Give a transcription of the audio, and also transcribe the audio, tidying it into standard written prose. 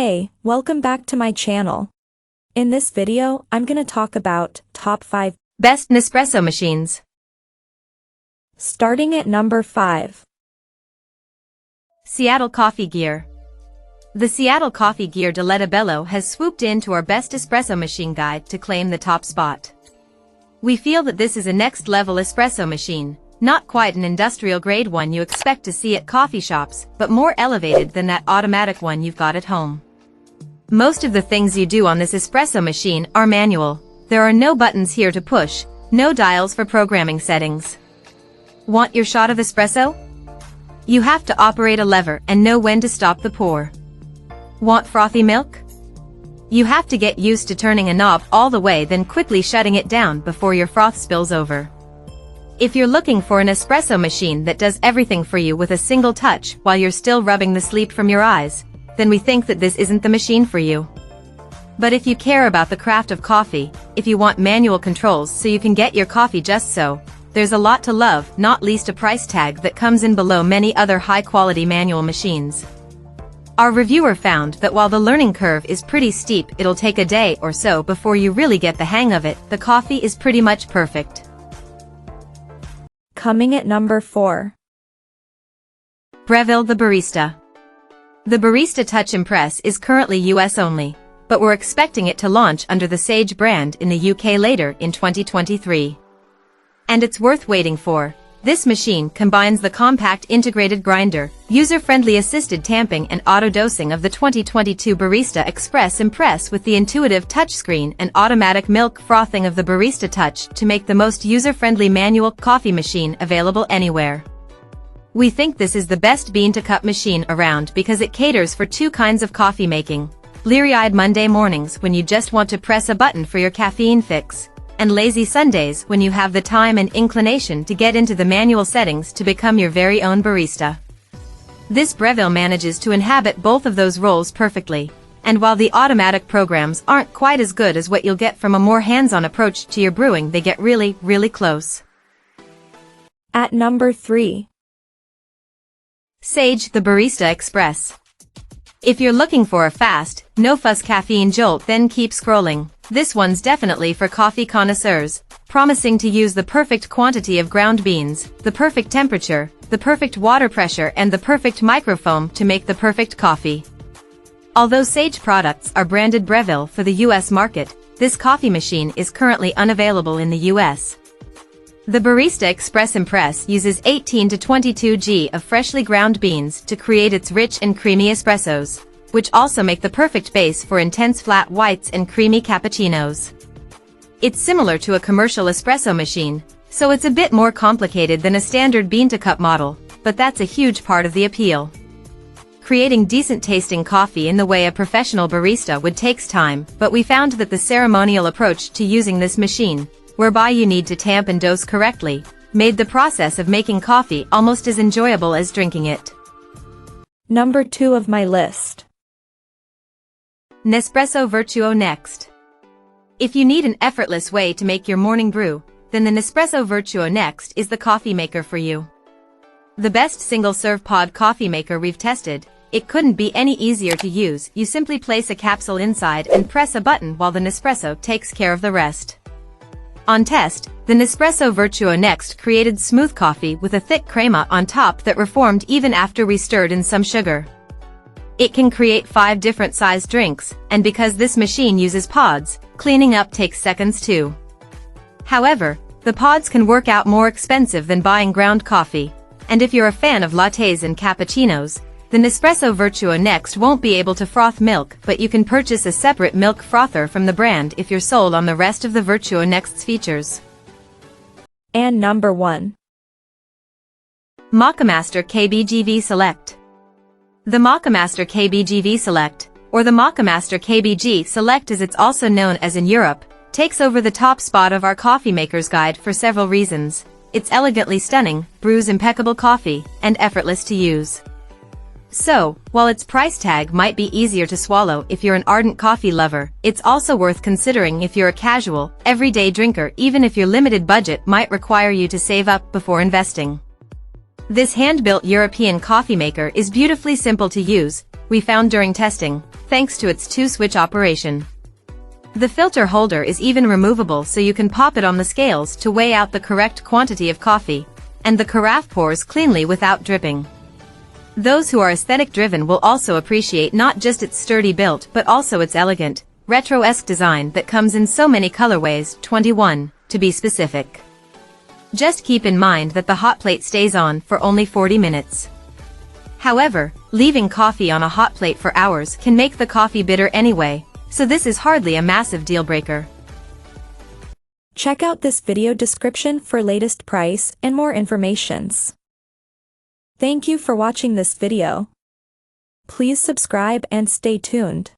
Hey, welcome back to my channel. In this video, I'm gonna talk about top 5 best Nespresso machines. Starting at number 5. Seattle Coffee Gear. The Seattle Coffee Gear de Bello has swooped into our best espresso machine guide to claim the top spot. We feel that this is a next-level espresso machine, not quite an industrial-grade one you expect to see at coffee shops, but more elevated than that automatic one you've got at home. Most of the things you do on this espresso machine are manual. There are no buttons here to push, no dials for programming settings. Want your shot of espresso? You have to operate a lever and know when to stop the pour. Want frothy milk? You have to get used to turning a knob all the way, then quickly shutting it down before your froth spills over. If you're looking for an espresso machine that does everything for you with a single touch while you're still rubbing the sleep from your eyes, then we think that this isn't the machine for you. But if you care about the craft of coffee, if you want manual controls so you can get your coffee just so, there's a lot to love, not least a price tag that comes in below many other high-quality manual machines. Our reviewer found that while the learning curve is pretty steep, it'll take a day or so before you really get the hang of it. The coffee is pretty much perfect. Coming at number 4. Breville the Barista. The Barista Touch Impress is currently US only, but we're expecting it to launch under the Sage brand in the UK later in 2023. And it's worth waiting for. This machine combines the compact integrated grinder, user-friendly assisted tamping and auto-dosing of the 2022 Barista Express Impress with the intuitive touchscreen and automatic milk frothing of the Barista Touch to make the most user-friendly manual coffee machine available anywhere. We think this is the best bean-to-cup machine around because it caters for two kinds of coffee making: bleary-eyed Monday mornings when you just want to press a button for your caffeine fix, and lazy Sundays when you have the time and inclination to get into the manual settings to become your very own barista. This Breville manages to inhabit both of those roles perfectly, and while the automatic programs aren't quite as good as what you'll get from a more hands-on approach to your brewing, they get really, really close. At number 3. Sage the Barista Express. If you're looking for a fast, no-fuss caffeine jolt, then keep scrolling. This one's definitely for coffee connoisseurs, promising to use the perfect quantity of ground beans, the perfect temperature, the perfect water pressure and the perfect microfoam to make the perfect coffee. Although Sage products are branded Breville for the US market, this coffee machine is currently unavailable in the US. The Barista Express Impress uses 18 to 22 g of freshly ground beans to create its rich and creamy espressos, which also make the perfect base for intense flat whites and creamy cappuccinos. It's similar to a commercial espresso machine, so it's a bit more complicated than a standard bean-to-cup model, but that's a huge part of the appeal. Creating decent-tasting coffee in the way a professional barista would takes time, but we found that the ceremonial approach to using this machine, whereby you need to tamp and dose correctly, made the process of making coffee almost as enjoyable as drinking it. Number 2 of my list. Nespresso Vertuo next. If you need an effortless way to make your morning brew, then the Nespresso Vertuo next is the coffee maker for you. The best single-serve pod coffee maker we've tested. It couldn't be any easier to use. You simply place a capsule inside and press a button while the Nespresso takes care of the rest. On test, the Nespresso Vertuo next created smooth coffee with a thick crema on top that reformed even after we stirred in some sugar. It can create 5 different sized drinks, and because this machine uses pods, cleaning up takes seconds too. However, the pods can work out more expensive than buying ground coffee, and if you're a fan of lattes and cappuccinos, the Nespresso Vertuo next won't be able to froth milk, but you can purchase a separate milk frother from the brand if you're sold on the rest of the Vertuo next's features. And number 1. Moccamaster KBGV Select. The Moccamaster KBGV Select, or the Moccamaster KBG Select as it's also known as in Europe, takes over the top spot of our coffee maker's guide for several reasons. It's elegantly stunning, brews impeccable coffee, and effortless to use. So, while its price tag might be easier to swallow if you're an ardent coffee lover, it's also worth considering if you're a casual, everyday drinker, even if your limited budget might require you to save up before investing. This hand-built European coffee maker is beautifully simple to use, we found during testing. thanks to its 2-switch operation. The filter holder is even removable so you can pop it on the scales to weigh out the correct quantity of coffee, and the carafe pours cleanly without dripping. Those who are aesthetic-driven will also appreciate not just its sturdy build but also its elegant, retro-esque design that comes in so many colorways, 21, to be specific. Just keep in mind that the hot plate stays on for only 40 minutes. However, leaving coffee on a hot plate for hours can make the coffee bitter anyway, so this is hardly a massive deal breaker. Check out this video description for latest price and more informations. Thank you for watching this video. Please subscribe and stay tuned.